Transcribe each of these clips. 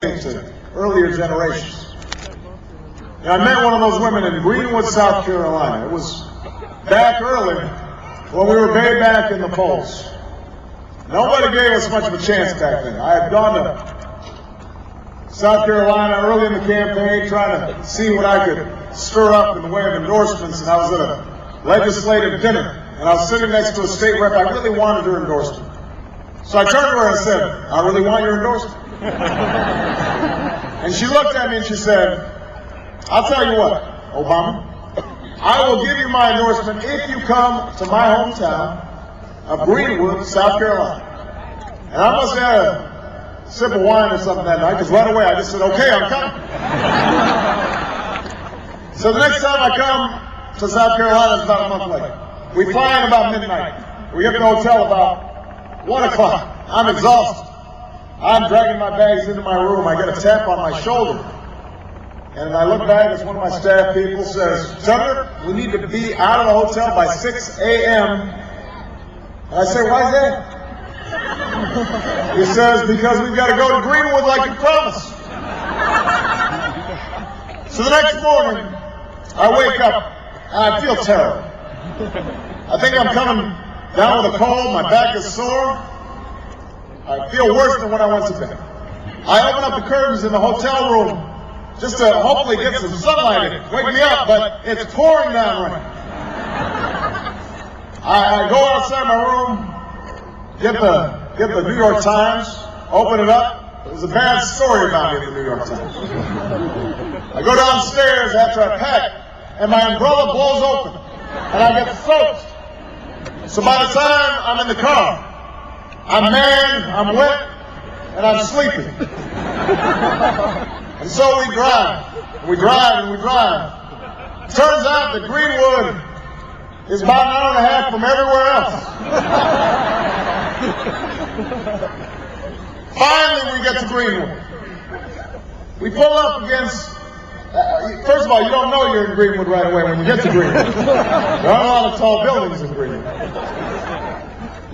to earlier generations. I met one of those women in Greenwood, South Carolina. It was back early when we were way back in the polls. Nobody gave us much of a chance back then. I had gone to South Carolina early in the campaign trying to see what I could stir up in the way of endorsements, and I was at a legislative dinner, and I was sitting next to a state rep. I really wanted her endorsement. So I turned to her and said, "I really want your endorsement." And she looked at me and she said, "I'll tell you what, Obama, I will give you my endorsement if you come to my hometown of Greenwood, South Carolina." And I must have had a sip of wine or something that night, because right away I just said, "Okay, I'm coming." So the next time I come to South Carolina is about a month later. We fly in about midnight. We get to the hotel about 1 o'clock. I'm exhausted. I'm dragging my bags into my room. I get a tap on my shoulder. And I look back as one of my staff people says, "Senator, we need to be out of the hotel by 6 a.m. And I say, "Why is that?" He says, "Because we've got to go to Greenwood like you promised." So the next morning, I wake up and I feel terrible. I think I'm coming down with a cold. My back is sore. I feel worse than when I went to bed. I open up the curtains in the hotel room just to hopefully get some sunlight in. Wake me up, but it's pouring down rain. I go outside my room, get the New York Times, open it up. There's a bad story about me in the New York Times. I go downstairs after I pack, and my umbrella blows open, and I get soaked. So by the time I'm in the car, I'm mad, I'm wet, and I'm sleeping. And so we drive, and we drive, and we drive. Turns out that Greenwood is about an hour and a half from everywhere else. Finally, we get to Greenwood. We pull up against, first of all, you don't know you're in Greenwood right away when you get to Greenwood. There aren't a lot of tall buildings in Greenwood.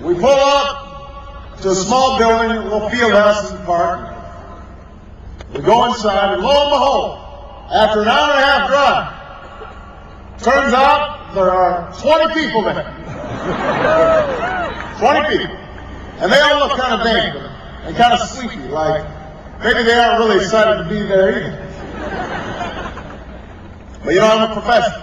We pull up to a small building, a little field house in the park. We go inside, and lo and behold, after an hour and a half drive, turns out there are 20 people there. 20 people. And they all look kind of dangerous and kind of sleepy, like maybe they aren't really excited to be there either. But you know, I'm a professional.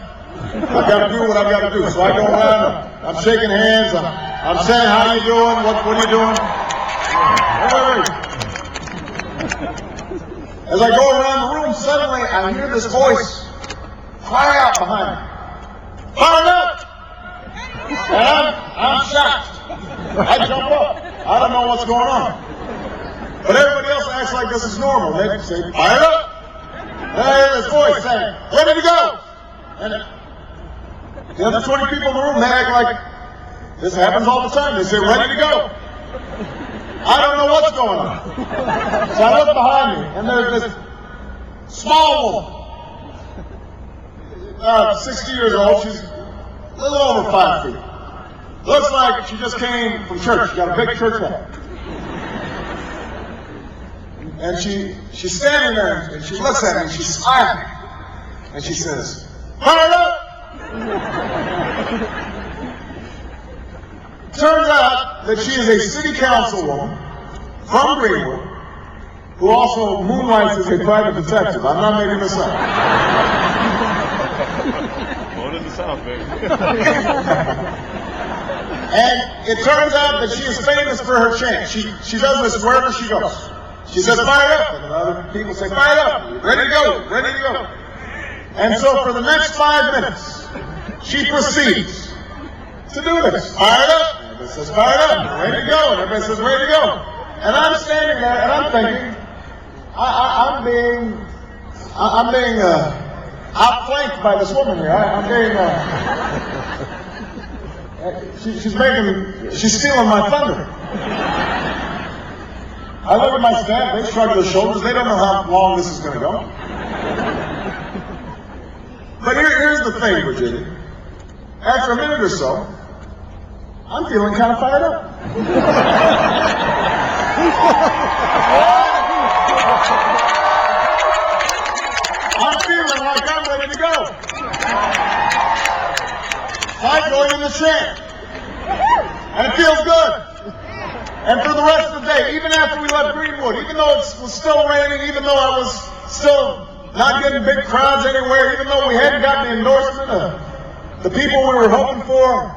I've got to do what I've got to do. So I go around, I'm shaking hands, I'm saying, "How you doing? What are you doing?" As I go around the room, suddenly I hear this voice cry out behind me, "Fire up!" And I'm shocked. I jump up. I don't know what's going on. But everybody else acts like this is normal. They say, "Fire up!" And I hear this voice saying, "Ready to go!" And the other 20 people in the room, they act like this happens all the time. They say, "Ready to go." I don't know what's going on. So I look behind me, and there's this small woman, 60 years old. She's a little over 5 feet. Looks like she just came from church. She got a big church hat. And she's standing there, and she looks at me, and she's smiling. And she says, "Fire up!" Turns out that she is a city councilwoman from Greenwood who also moonlights as a private detective. I'm not making this up. Going in the South, baby. And it turns out that she is famous for her chant. She does this wherever she goes. She says, "Fire up!" And other people say, "Fire up! Ready to go! Ready to go!" And so for the next 5 minutes, she proceeds to do this. "Fired up!" And everybody says, "Fired up!" "Ready to go!" And everybody says, "Ready to go!" And I'm standing there and I'm thinking, I'm being outflanked by this woman here. I'm being, she's stealing my thunder. I look at my staff, they shrug their shoulders, they don't know how long this is going to go. But here's the thing, Virginia. After a minute or so, I'm feeling kind of fired up. I'm feeling like I'm ready to go. So I joined in the chant. And it feels good. And for the rest of the day, even after we left Greenwood, even though it was still raining, even though I was still not getting big crowds anywhere, even though we hadn't gotten the endorsement of the people we were hoping for,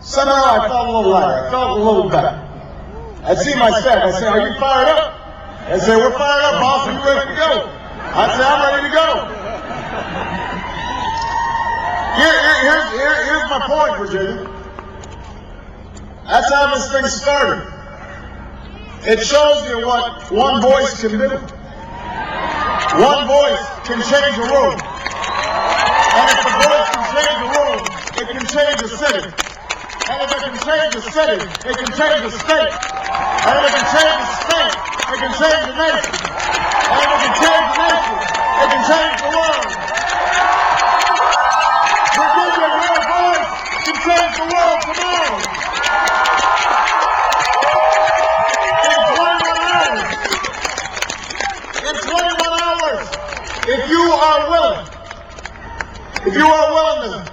somehow I felt a little lighter. I felt a little better. I'd see my staff. I'd say, "Are you fired up?" They'd say, "We're fired up, boss. Are you ready to go?" I'd say, "I'm ready to go." Here's my point, Virginia. That's how this thing started. It shows you what one voice can do. One voice can change a room. And if the voice can change a room, it can change a city. And if it can change a city, it can change a state. And if it can change a state, it can change a nation. And if it can change a nation, it can change the world. Virginia, your voice can change the world tomorrow. In 21 hours, if you are willing